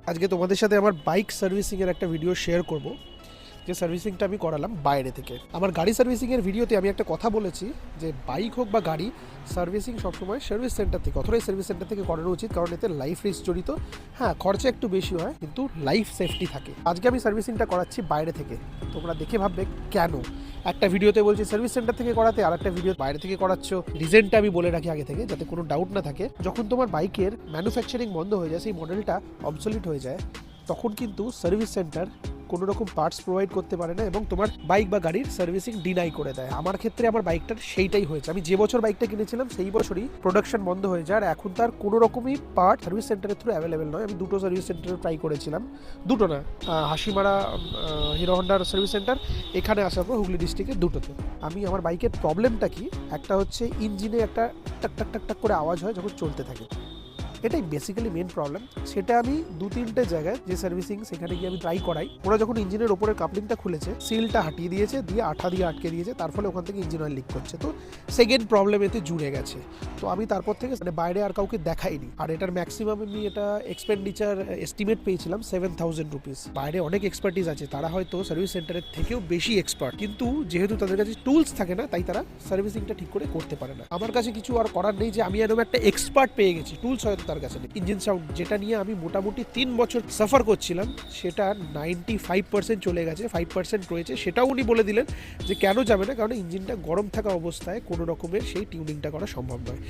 আজকে তোমাদের সাথে আমার বাইক সার্ভিসিংয়ের একটা ভিডিও শেয়ার করব, যে সার্ভিসিংটা আমি করালাম বাইরে থেকে। আমার গাড়ি সার্ভিসিংয়ের ভিডিওতে আমি একটা কথা বলেছি যে বাইক হোক বা গাড়ি সার্ভিসিং সবসময় সার্ভিস সেন্টার থেকে, অথবা সার্ভিস সেন্টার থেকে করানো উচিত, কারণ এতে লাইফ রিস্ক জড়িত। হ্যাঁ, খরচা একটু বেশি হয়, কিন্তু লাইফ সেফটি থাকে। আজকে আমি সার্ভিসিংটা করাচ্ছি বাইরে থেকে। তোমরা দেখে ভাববে কেন একটা ভিডিওতে বলছি সার্ভিস সেন্টার থেকে করাতে, আর একটা ভিডিও বাইরে থেকে করাচ্ছ। রিজনটা আমি বলে রাখি আগে থেকে, যাতে কোনো ডাউট না থাকে। যখন তোমার বাইকের ম্যানুফ্যাকচারিং বন্ধ হয়ে যায়, সেই মডেলটা অবসলিট হয়ে যায়, তখন কিন্তু সার্ভিস সেন্টার কোনো রকম পার্টস প্রোভাইড করতে পারে না এবং তোমার বাইক বা গাড়ির সার্ভিসিং ডিনাই করে দেয়। আমার ক্ষেত্রে আমার বাইকটার সেইটাই হয়েছে। আমি যে বছর বাইকটা কিনেছিলাম সেই বছরই প্রোডাকশন বন্ধ হয়ে যায়, আর এখন তার কোনো রকমই পার্ট সার্ভিস সেন্টারের থ্রু অ্যাভেলেবেল নয়। আমি দুটো সার্ভিস সেন্টারে ট্রাই করেছিলাম, দুটো না, হাসিমারা হিরো হন্ডার সার্ভিস সেন্টার, এখানে আসার পর হুগলি ডিস্ট্রিক্টে দুটোতে। আমি আমার বাইকের প্রবলেমটা কি, একটা হচ্ছে ইঞ্জিনে একটা টাক টাক টাক টাক করে আওয়াজ হয় যখন চলতে থাকে, এটাই বেসিক্যালি মেন প্রবলেম। সেটা আমি 2-3টে জায়গায় যে সার্ভিসিং, সেখানে গিয়ে আমি ট্রাই করাই। ওরা যখন ইঞ্জিনের ওপরের কাপলিংটা খুলেছে, সিলটা হাটিয়ে দিয়েছে, দিয়ে আঠা দিয়ে আটকে দিয়েছে, তার ফলে ওখান থেকে ইঞ্জিন অয়েল লিক করছে। তো সেকেন্ড প্রবলেম এতে জুড়ে গেছে। তো আমি তারপর থেকে বাইরে আর কাউকে দেখাইনি। আর এটার ম্যাক্সিমাম আমি এটা এক্সপেন্ডিচার এস্টিমেট পেয়েছিলাম 7,000 রুপিস। বাইরে অনেক এক্সপার্টিস আছে, তারা হয়তো সার্ভিস সেন্টারের থেকেও বেশি এক্সপার্ট, কিন্তু যেহেতু তাদের কাছে টুলস থাকে না, তাই তারা সার্ভিসিংটা ঠিক করে করতে পারে না। আমার কাছে কিছু আর করার নেই যে আমি এরকম একটা এক্সপার্ট পেয়ে গেছি, টুলস হয়তো তার কাছে নেই। ইঞ্জিন সাউন্ড, যেটা নিয়ে আমি মোটামুটি 3 বছর সাফার করছিলাম, সেটা 95% চলে গেছে, 5% রয়েছে। সেটাও উনি বলে দিলেন যে কেন যাবে না, কারণ ইঞ্জিনটা গরম থাকা অবস্থায় কোনো রকমের সেই টিউনিংটা করা সম্ভব নয়।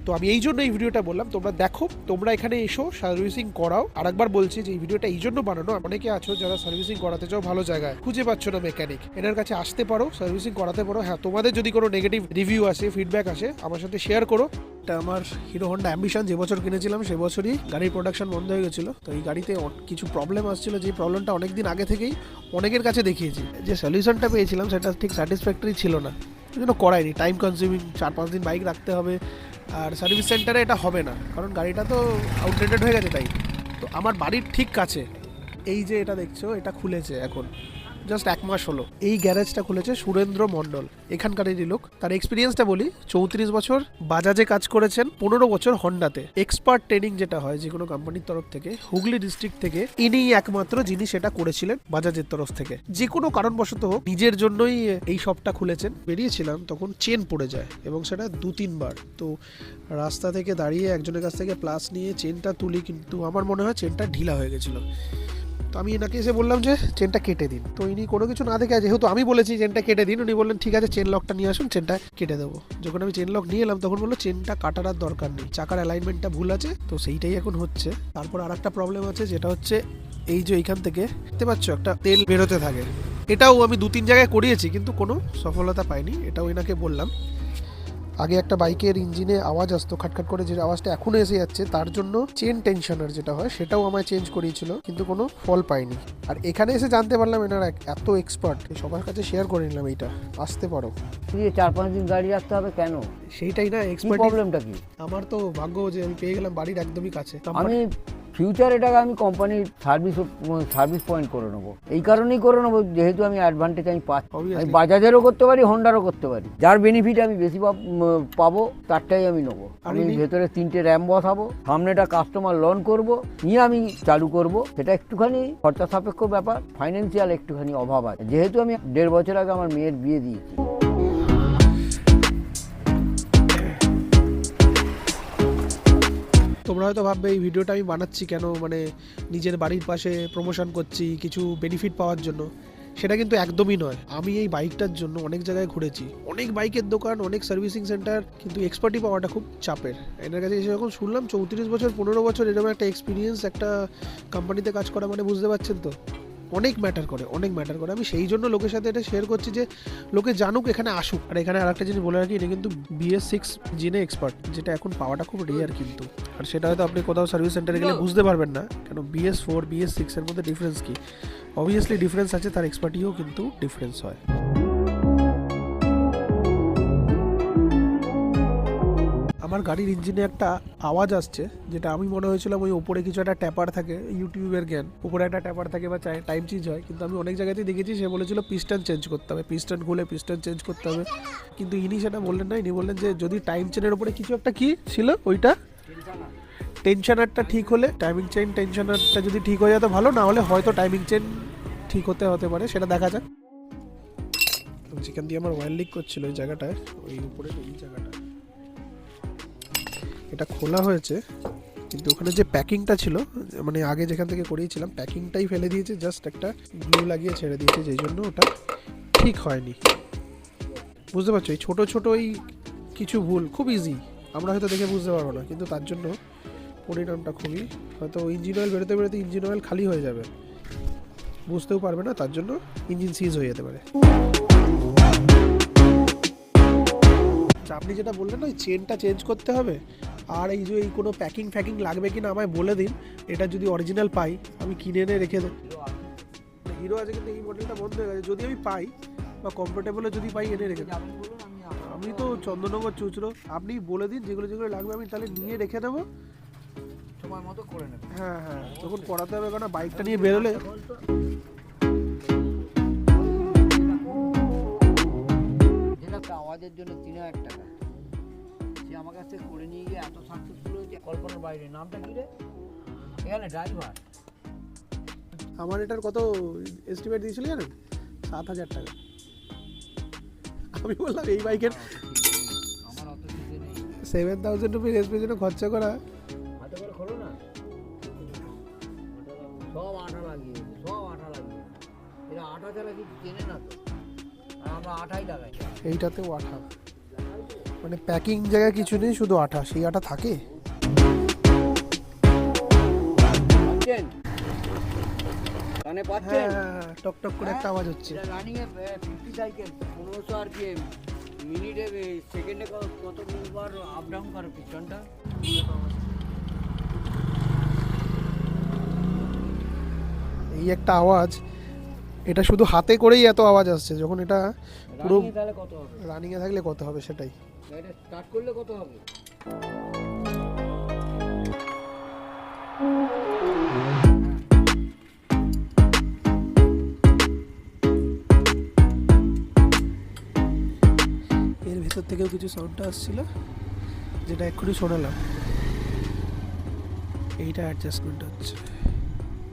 তো আমি এই জন্য এই ভিডিওটা বললাম, তোমরা দেখো, তোমরা এখানে এসো, সার্ভিসিং করাও। আরেকবার বলছি যে এই ভিডিওটা এই জন্য বানানো, অনেকে আছো যারা সার্ভিসিং করাতে চাও ভালো জায়গায়, খুঁজে পাচ্ছ না মেকানিক, এনার কাছে আসতে পারো, সার্ভিসিং করাতে পারো। হ্যাঁ, তোমাদের যদি কোনো নেগেটিভ রিভিউ আসে, ফিডব্যাক আসে, আমার সাথে শেয়ার করো। এটা আমার হিরো হন্ডা অ্যাম্বিশন, যে বছর কিনেছিলাম সে বছরই গাড়ির প্রোডাকশন বন্ধ হয়ে গেছিলো। তো এই গাড়িতে কিছু প্রবলেম আসছিল, যে প্রবলেমটা অনেকদিন আগে থেকেই অনেকের কাছে দেখিয়েছি। যে সলিউশনটা পেয়েছিলাম সেটা ঠিক স্যাটিসফ্যাক্টরি ছিল না, এই জন্য করাইনি। টাইম কনজিউমিং, 4-5 দিন বাইক রাখতে হবে, আর সার্ভিস সেন্টারে এটা হবে না, কারণ গাড়িটা তো আউটডেটেড হয়ে গেছে। তাই তো আমার বাড়ির ঠিক কাছে এই যে এটা দেখছো, এটা খুলেছে এখন জাস্ট 1 মাস হলো। এই গ্যারেজটা খুলেছে সুরেন্দ্র মণ্ডল, এখানকারেরই লোক। তার এক্সপিরিয়েন্সটা বলি, 34 বছর বাজাজে কাজ করেছেন, 15 বছর হন্ডাতে। এক্সপার্ট ট্রেনিং যেটা হয় যে কোনো কোম্পানির তরফ থেকে, হুগলি ডিস্ট্রিক্ট থেকে ইনিই একমাত্র যিনি সেটা করেছিলেন বাজাজের তরফ থেকে। যে কোনো কারণবশত হোক, নিজের জন্যই এই শপটা খুলেছেন। বেরিয়েছিলাম তখন চেন পড়ে যায়, এবং সেটা 2-3 বার। তো রাস্তা থেকে দাঁড়িয়ে একজনের কাছ থেকে প্লাস নিয়ে চেনটা তুলি, কিন্তু আমার মনে হয় চেনটা ঢিলা হয়ে গেছিলো। তো আমি এনাকে এসে বললাম যে চেনটা কেটে দিন। তো ইনি কোনো কিছু না দেখে, যেহেতু আমি বলেছি চেনটা কেটে দিন, উনি বললেন ঠিক আছে, চেন লকটা নিয়ে আসুন, চেনটা কেটে দেবো। যখন আমি চেন লক নিয়ে এলাম, তখন বললো চেনটা কাটার আর দরকার নেই, চাকার অ্যালাইনমেন্টটা ভুল আছে। তো সেইটাই এখন হচ্ছে। তারপর আর একটা প্রবলেম আছে, যেটা হচ্ছে এই যে এইখান থেকে দেখতে পাচ্ছ একটা তেল বেরোতে থাকে। এটাও আমি 2-3 জায়গায় করিয়েছি, কিন্তু কোনো সফলতা পাইনি। এটাও এনাকে বললাম। আগে একটা বাইকের ইঞ্জিনে আওয়াজ আসতো খাটখাট করে, যে আওয়াজটা এখনো এসে যাচ্ছে, তার জন্য চেন টেনশনার যেটা হয় সেটাও আমায় চেঞ্জ করিয়েছিল, কিন্তু কোনো ফল পাইনি। আর এখানে এসে জানতে পারলাম এনারা এত এক্সপার্ট, সবার কাছে শেয়ার করে নিলাম। এইটা আসতে পারো, 4-5 দিন গাড়ি রাখতে হবে কেন? সেইটাই না এক্সপার্ট। প্রবলেমটা কি? আমার তো ভাগ্য যে আমি পেয়ে গেলাম বাড়ির একদমই কাছে। আমি ফিউচার এটাকে আমি কোম্পানির সার্ভিস পয়েন্ট করে নেবো। এই কারণেই করে নেবো, যেহেতু আমি অ্যাডভান্টেজ আমি পাচ্ছি। আমি বাজাজেরও করতে পারি, হন্ডারও করতে পারি। যার বেনিফিট আমি বেশি পাবো তারটাই আমি নেবো। আমি ভেতরে 3টে র্যাম বসাবো, সামনেটা কাস্টমার লন করব, নিয়ে আমি চালু করব। সেটা একটুখানি খরচা সাপেক্ষ ব্যাপার, ফাইন্যান্সিয়াল একটুখানি অভাব আছে, যেহেতু আমি 1.5 বছর আগে আমার মেয়ের বিয়ে দিয়েছি। তোমরা হয়তো ভাববে এই ভিডিওটা আমি বানাচ্ছি কেন, মানে নিজের বাড়ির পাশে প্রমোশন করছি কিছু বেনিফিট পাওয়ার জন্য। সেটা কিন্তু একদমই নয়। আমি এই বাইকটার জন্য অনেক জায়গায় ঘুরেছি, অনেক বাইকের দোকান, অনেক সার্ভিসিং সেন্টার, কিন্তু এক্সপার্টি পাওয়াটা খুব চাপের। এনার কাছে এসে যখন শুনলাম 34 বছর 15 বছর এরকম একটা এক্সপিরিয়েন্স একটা কোম্পানিতে কাজ করা, মানে বুঝতে পারছেন তো অনেক ম্যাটার করে, অনেক ম্যাটার করে। আমি সেই জন্য লোকের সাথে এটা শেয়ার করছি, যে লোকে জানুক, এখানে আসুক। আর এখানে আরেকটা জিনিস বলে রাখি, এটা কিন্তু BS6 জিনে এক্সপার্ট, যেটা এখন পাওয়াটা খুব রেয়ার কিন্তু। আর সেটা হয়তো আপনি কোথাও সার্ভিস সেন্টারে গেলে বুঝতে পারবেন না, কেন BS4 BS6 এর মধ্যে ডিফারেন্স কি। অবভিয়াসলি ডিফারেন্স আছে, তার এক্সপার্টিও কিন্তু ডিফারেন্স হয়। আমার গাড়ির ইঞ্জিনে একটা আওয়াজ আসছে, যেটা আমি মনে হয়েছিলাম ওই ওপরে কিছু একটা ট্যাপার থাকে, ইউটিউবের জ্ঞান, উপরে একটা ট্যাপার থাকে বা টাইম চেঞ্জ হয়। কিন্তু আমি অনেক জায়গাতেই দেখেছি সে বলেছিল পিস্টন চেঞ্জ করতে হবে, পিস্টন খুলে পিস্টন চেঞ্জ করতে হবে। কিন্তু ইনি সেটা বললেন না, ইনি বললেন যে যদি টাইম চেনের উপরে কিছু একটা কি ছিল, ওইটা টেনশনারটা ঠিক হলে, টাইমিং চেন টেনশনারটা যদি ঠিক হয়ে যেত ভালো, না হলে হয়তো টাইমিং চেন ঠিক হতে পারে, সেটা দেখা যাক। যেখান দিয়ে আমার ওয়্যার লিক করছিল ওই জায়গাটায়, ওই উপরে এই জায়গাটা এটা খোলা হয়েছে, কিন্তু ওখানে যে প্যাকিংটা ছিল, মানে আগে যেখান থেকে করিয়েছিলাম প্যাকিংটাই ফেলে দিয়েছে, জাস্ট একটা গ্লু লাগিয়ে ছেড়ে দিয়েছে, যেই জন্য ওটা ঠিক হয়নি। বুঝতে পারছো, এই ছোটো ছোটো এই কিছু ভুল খুব ইজি, আমরা হয়তো দেখে বুঝতে পারবো না, কিন্তু তার জন্য পরিণামটা খুবই, হয়তো ইঞ্জিন অয়েল বেরোতে বেরোতে ইঞ্জিন অয়েল খালি হয়ে যাবে, বুঝতেও পারবে না, তার জন্য ইঞ্জিন সিজ হয়ে যেতে পারে। আপনি যেটা বললেন ওই চেনটা চেঞ্জ করতে হবে, আর এই যে এই কোনো প্যাকিং লাগবে কিনা আমায় বলে দিন, এটা যদি অরিজিনাল পাই আমি কিনে এনে রেখে দেব। হিরো আছে কিন্তু এই মডেলটা বন্ধ হয়ে গেছে, যদি আমি পাই বা কমফোর্টেবলে যদি পাই এনে রেখে দেব। আমি তো চন্দননগর চুচড়ো, আপনি বলে দিন যেগুলো লাগবে, আমি তাহলে নিয়ে রেখে দেবো, সময় মতো করে নেব। হ্যাঁ, তখন করাতে হবে, কারণ বাইকটা নিয়ে বেরোলে। আওয়াজের জন্য 3000 টাকা সে আমার কাছ থেকে করে নিয়ে গিয়ে এত সাকসেসফুল হয়েছে, কল্পনার বাইরে। নামটা কি রে এখানে ড্রাইভার? আমার এটার কত এস্টিমেট দিয়েছিল জানেন? 7000 টাকা। আমি বললাম এই বাইকের আমার অত কিছু নেই, 7000 রুপিস এসপির জন্য খরচা করা। হাতে করে খোলো না, সব আঠা লাগিয়ে, এরা আঠা ছাড়া কিছু চেনে না তো, আর আমরা আঠাই লাগাই। এইটাতেও আঠা, মানে প্যাকিং জায়গায় কিছু নেই, শুধু আঠা, সেই আঠা থাকে। কানে পাচ্ছেন? টক টক করে একটা আওয়াজ হচ্ছে। রানিং এ 50 সাইকেল 1500 আরপিএম, মিনিটে সেকেন্ডে কত বার আপ ডাউন করে পিছনটা। এই একটা আওয়াজ, এটা শুধু হাতে করেই এত আওয়াজ আসছে, যখন এটা পুরো তাহলে কত হবে? রানিং এ থাকলে কত হবে সেটাই। এটা স্টার্ট করলে কত হবে? এর ভেতর থেকেও কিছু সাউন্ডটা আসছিল, যেটা এক্ষুনি শোনালাম, এইটা অ্যাডজাস্টমেন্ট হচ্ছে।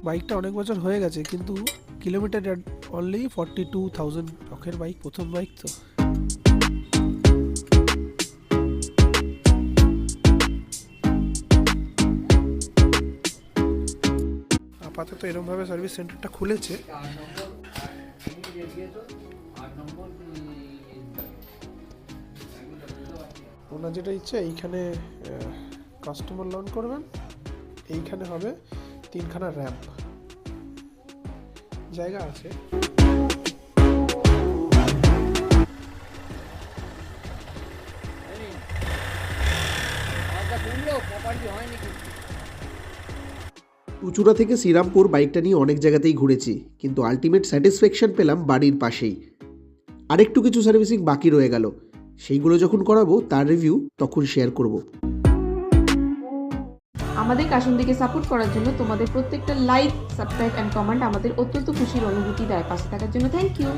বাইকটা অনেক বছর হয়ে গেছে, কিন্তু কিলোমিটার অনলি 42,000। শখের বাইক, প্রথম বাইক তো। আপাতত এরকমভাবে সার্ভিস সেন্টারটা খুলেছে। ওনার যেটা ইচ্ছে, এইখানে কাস্টমার লন করবেন, এইখানে হবে 3খানা র্যাম্প, জায়গা আছে। চুচুড়া থেকে শ্রীরামপুর বাইকটা নিয়ে অনেক জায়গাতেই ঘুরেছি, কিন্তু আলটিমেট স্যাটিসফ্যাকশন পেলাম বাড়ির পাশেই। আরেকটু কিছু সার্ভিসিং বাকি রয়ে গেল, সেইগুলো যখন করাবো তার রিভিউ তখন শেয়ার করব। আমাদের কাশুন্দিকে সাপোর্ট করার জন্য তোমাদের প্রত্যেকটা লাইক, সাবস্ক্রাইব অ্যান্ড কমেন্ট আমাদের অত্যন্ত খুশির অনুভূতি দেয়। পাশে থাকার জন্য থ্যাংক ইউ।